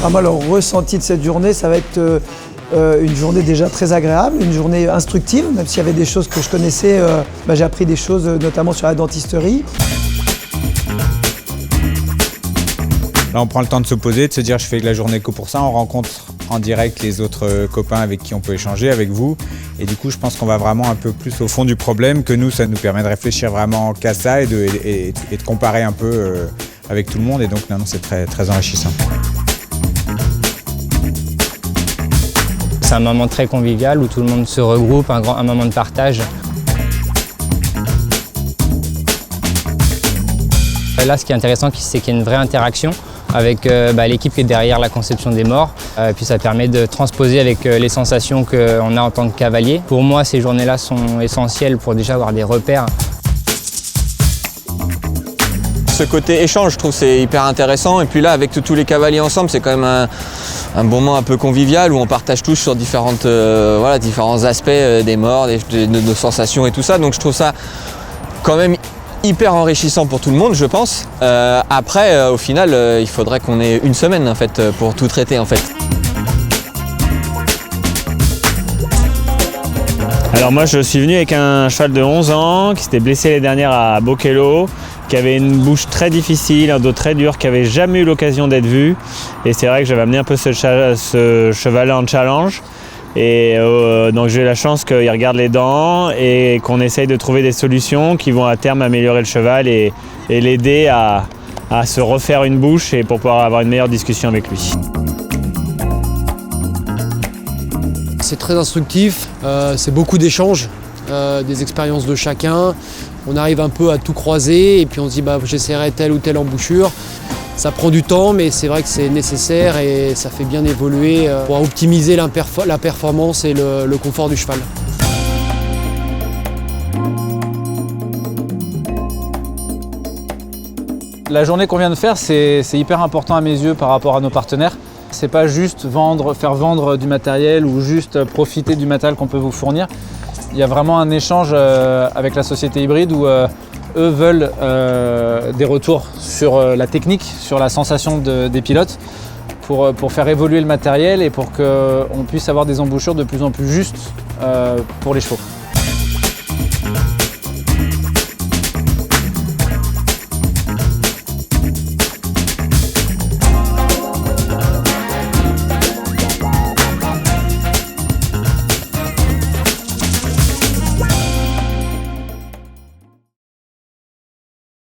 Moi, le ressenti de cette journée, ça va être une journée déjà très agréable, une journée instructive, même s'il y avait des choses que je connaissais, j'ai appris des choses notamment sur la dentisterie. Là, on prend le temps de se poser, de se dire je fais la journée que pour ça. On rencontre en direct les autres copains avec qui on peut échanger, avec vous. Et du coup, je pense qu'on va vraiment un peu plus au fond du problème, que nous, ça nous permet de réfléchir vraiment qu'à ça et de comparer un peu avec tout le monde. Et donc, non, c'est très, très enrichissant. C'est un moment très convivial où tout le monde se regroupe, un moment de partage. Là, ce qui est intéressant, c'est qu'il y a une vraie interaction avec l'équipe qui est derrière la conception des morts. Puis ça permet de transposer avec les sensations qu'on a en tant que cavalier. Pour moi, ces journées-là sont essentielles pour déjà avoir des repères. Ce côté échange, je trouve c'est hyper intéressant. Et puis là, avec tous les cavaliers ensemble, c'est quand même un bon moment un peu convivial où on partage tous sur différents aspects des morts, de nos sensations et tout ça. Donc je trouve ça quand même hyper enrichissant pour tout le monde, je pense. Après, au final, il faudrait qu'on ait une semaine en fait, pour tout traiter en fait. Alors moi, je suis venu avec un cheval de 11 ans qui s'était blessé l'année dernière à Bokello, qui avait une bouche très difficile, un dos très dur, qui n'avait jamais eu l'occasion d'être vu. Et c'est vrai que j'avais amené un peu ce cheval-là en challenge. Et donc j'ai eu la chance qu'il regarde les dents et qu'on essaye de trouver des solutions qui vont à terme améliorer le cheval et l'aider à se refaire une bouche et pour pouvoir avoir une meilleure discussion avec lui. C'est très instructif, c'est beaucoup d'échanges, des expériences de chacun. On arrive un peu à tout croiser et puis on se dit j'essaierai telle ou telle embouchure. Ça prend du temps, mais c'est vrai que c'est nécessaire et ça fait bien évoluer pour optimiser la performance et le confort du cheval. La journée qu'on vient de faire, c'est hyper important à mes yeux par rapport à nos partenaires. C'est pas juste faire vendre du matériel ou juste profiter du matériel qu'on peut vous fournir. Il y a vraiment un échange avec la société hybride où eux veulent des retours sur la technique, sur la sensation des pilotes pour faire évoluer le matériel et pour qu'on puisse avoir des embouchures de plus en plus justes pour les chevaux.